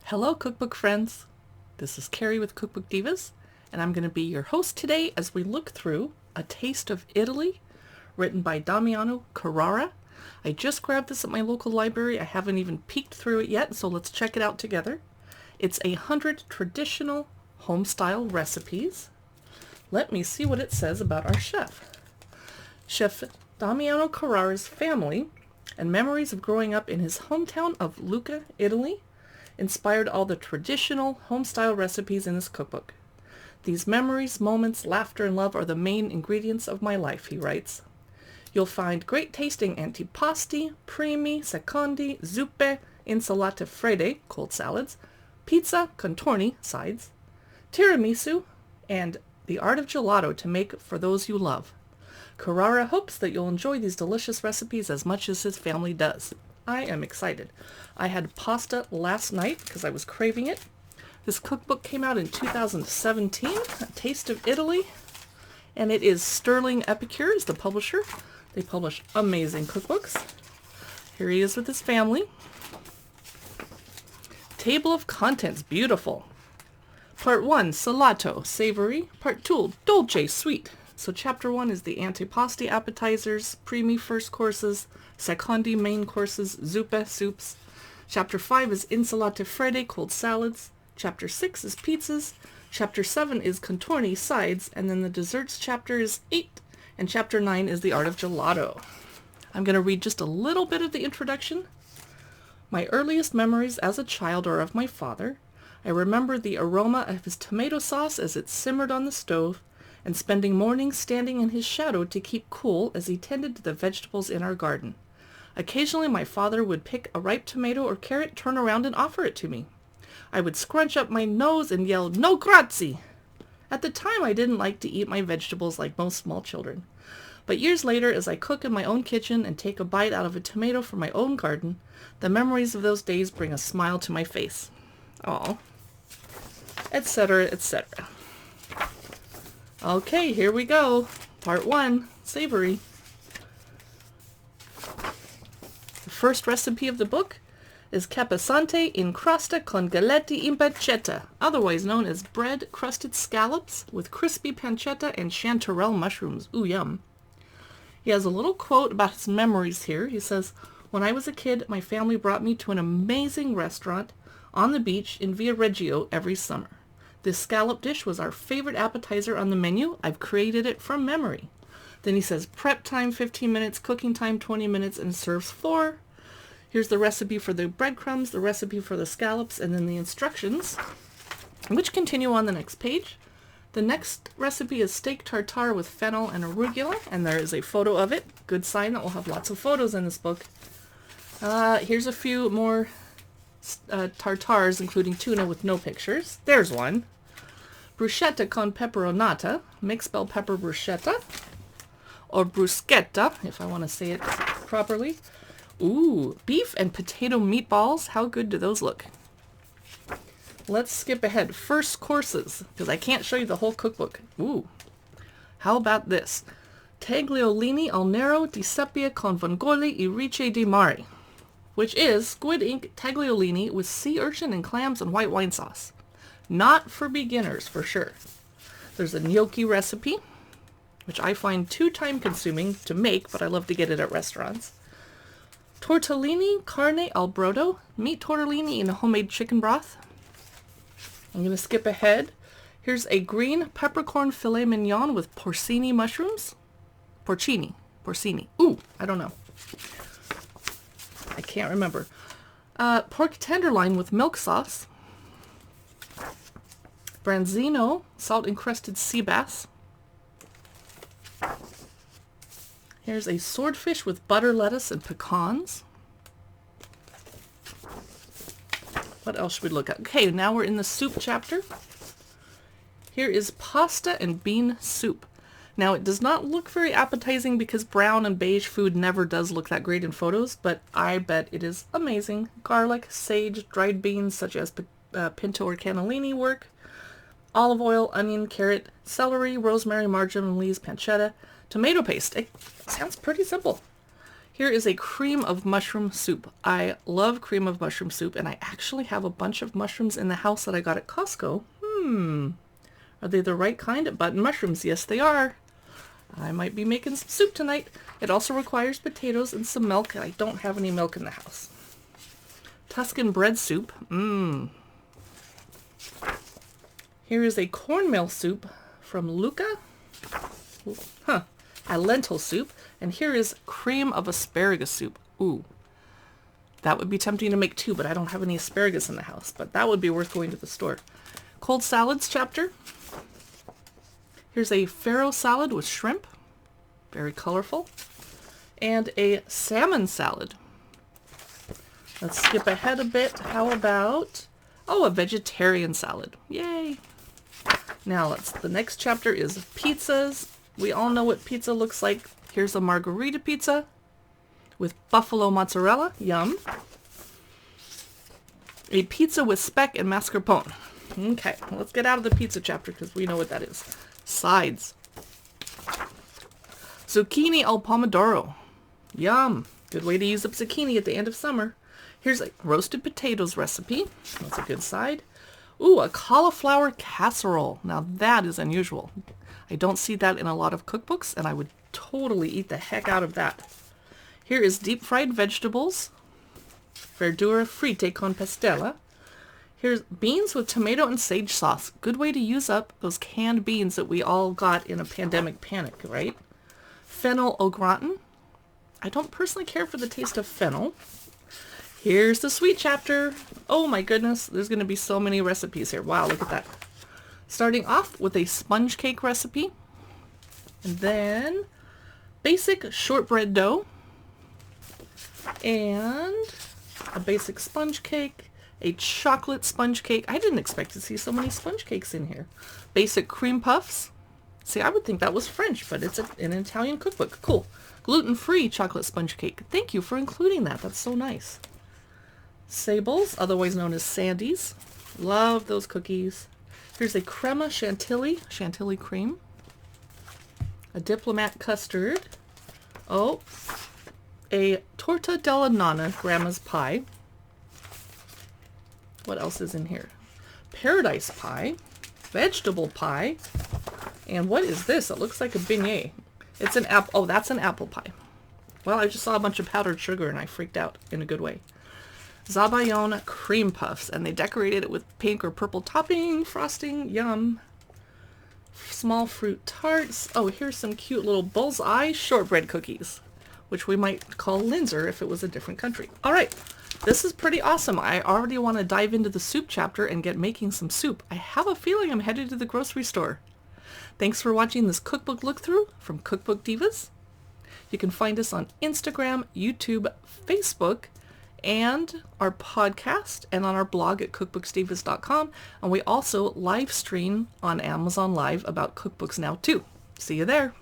Hello, cookbook friends. This is Carrie with Cookbook Divas, and I'm going to be your host today as we look through A Taste of Italy, written by Damiano Carrara. I just grabbed this at my local library. I haven't even peeked through it yet, so let's check it out together. It's 100 traditional home-style recipes. Let me see what it says about our chef. Chef Damiano Carrara's family and memories of growing up in his hometown of Lucca, Italy, inspired all the traditional home-style recipes in this cookbook. These memories, moments, laughter, and love are the main ingredients of my life, he writes. You'll find great-tasting antipasti, primi, secondi, zuppe, insalate fredde, cold salads, pizza, contorni, sides, tiramisu, and the art of gelato to make for those you love. Carrara hopes that you'll enjoy these delicious recipes as much as his family does. I am excited. I had pasta last night because I was craving it. This cookbook came out in 2017, A Taste of Italy, and it is Sterling Epicure is the publisher. They publish amazing cookbooks. Here he is with his family. Table of contents, beautiful. Part 1, salato, savory. Part 2, dolce, sweet. So chapter 1 is the antipasti appetizers, primi first courses, secondi main courses, zuppe soups. Chapter 5 is insalate fredde, cold salads. Chapter 6 is pizzas. Chapter 7 is contorni sides, and then the desserts chapter is 8, and chapter 9 is the art of gelato. I'm going to read just a little bit of the introduction. My earliest memories as a child are of my father. I remember the aroma of his tomato sauce as it simmered on the stove, and spending mornings standing in his shadow to keep cool as he tended to the vegetables in our garden. Occasionally my father would pick a ripe tomato or carrot, turn around, and offer it to me. I would scrunch up my nose and yell, "No grazie!" At the time I didn't like to eat my vegetables like most small children. But years later, as I cook in my own kitchen and take a bite out of a tomato from my own garden, the memories of those days bring a smile to my face. Aw. Etc., etc. Okay, here we go. Part 1, savory. The first recipe of the book is capasante in crasta con galetti in pancetta, otherwise known as bread-crusted scallops with crispy pancetta and chanterelle mushrooms. Ooh, yum. He has a little quote about his memories here. He says, "When I was a kid, my family brought me to an amazing restaurant on the beach in Via Reggio every summer. This scallop dish was our favorite appetizer on the menu. I've created it from memory." Then he says prep time 15 minutes, cooking time 20 minutes, and serves 4. Here's the recipe for the breadcrumbs, the recipe for the scallops, and then the instructions, which continue on the next page. The next recipe is steak tartare with fennel and arugula, and there is a photo of it. Good sign that we'll have lots of photos in this book. Here's a few more tartares, including tuna with no pictures. There's one. Bruschetta con peperonata, mixed bell pepper bruschetta, or bruschetta, if I want to say it properly. Ooh, beef and potato meatballs. How good do those look? Let's skip ahead. First courses, because I can't show you the whole cookbook. Ooh, how about this? Tagliolini al nero di seppia con vongole e rice di mare, which is squid ink tagliolini with sea urchin and clams and white wine sauce. Not for beginners, for sure. There's a gnocchi recipe, which I find too time-consuming to make, but I love to get it at restaurants. Tortellini carne al brodo, meat tortellini in a homemade chicken broth. I'm going to skip ahead. Here's a green peppercorn filet mignon with porcini mushrooms. Porcini. Ooh, I don't know. I can't remember. Pork tenderloin with milk sauce. Branzino, salt-encrusted sea bass. Here's a swordfish with butter, lettuce, and pecans. What else should we look at? Okay, now we're in the soup chapter. Here is pasta and bean soup. Now, it does not look very appetizing because brown and beige food never does look that great in photos, but I bet it is amazing. Garlic, sage, dried beans such as pinto or cannellini work. Olive oil, onion, carrot, celery, rosemary, marjoram, leaves, pancetta, tomato paste. It sounds pretty simple. Here is a cream of mushroom soup. I love cream of mushroom soup, and I actually have a bunch of mushrooms in the house that I got at Costco. Are they the right kind? Button mushrooms. Yes, they are. I might be making some soup tonight. It also requires potatoes and some milk, and I don't have any milk in the house. Tuscan bread soup. Here is a cornmeal soup from Luca. A lentil soup. And here is cream of asparagus soup. Ooh. That would be tempting to make too, but I don't have any asparagus in the house. But that would be worth going to the store. Cold salads chapter. Here's a farro salad with shrimp. Very colorful. And a salmon salad. Let's skip ahead a bit. How about, a vegetarian salad. Yay. Now the next chapter is pizzas. We all know what pizza looks like. Here's a margarita pizza with buffalo mozzarella. Yum. A pizza with speck and mascarpone. Okay, let's get out of the pizza chapter because we know what that is. Sides. Zucchini al pomodoro. Yum. Good way to use up zucchini at the end of summer. Here's a roasted potatoes recipe. That's a good side. Ooh, a cauliflower casserole. Now that is unusual. I don't see that in a lot of cookbooks, and I would totally eat the heck out of that. Here is deep fried vegetables. Verdura frite con pastella. Here's beans with tomato and sage sauce. Good way to use up those canned beans that we all got in a pandemic panic, right? Fennel au gratin. I don't personally care for the taste of fennel. Here's the sweet chapter. Oh my goodness, there's going to be so many recipes here. Wow, look at that. Starting off with a sponge cake recipe. And then basic shortbread dough. And a basic sponge cake. A chocolate sponge cake. I didn't expect to see so many sponge cakes in here. Basic cream puffs. See, I would think that was French, but it's an Italian cookbook. Cool. Gluten-free chocolate sponge cake. Thank you for including that. That's so nice. Sables, otherwise known as Sandies. Love those cookies. Here's a crema chantilly cream. A diplomat custard. Oh, a torta della nonna, grandma's pie. What else is in here? Paradise pie, vegetable pie, and what is this? It looks like a beignet. It's an apple. Oh, that's an apple pie. Well, I just saw a bunch of powdered sugar and I freaked out in a good way. Zabayon cream puffs, and they decorated it with pink or purple topping, frosting, yum. Small fruit tarts. Oh, here's some cute little bullseye shortbread cookies, which we might call Linzer if it was a different country. All right, this is pretty awesome. I already want to dive into the soup chapter and get making some soup. I have a feeling I'm headed to the grocery store. Thanks for watching this cookbook look through from Cookbook Divas. You can find us on Instagram, YouTube, Facebook, and our podcast, and on our blog at cookbooksdivas.com. And we also live stream on Amazon Live about cookbooks now too. See you there.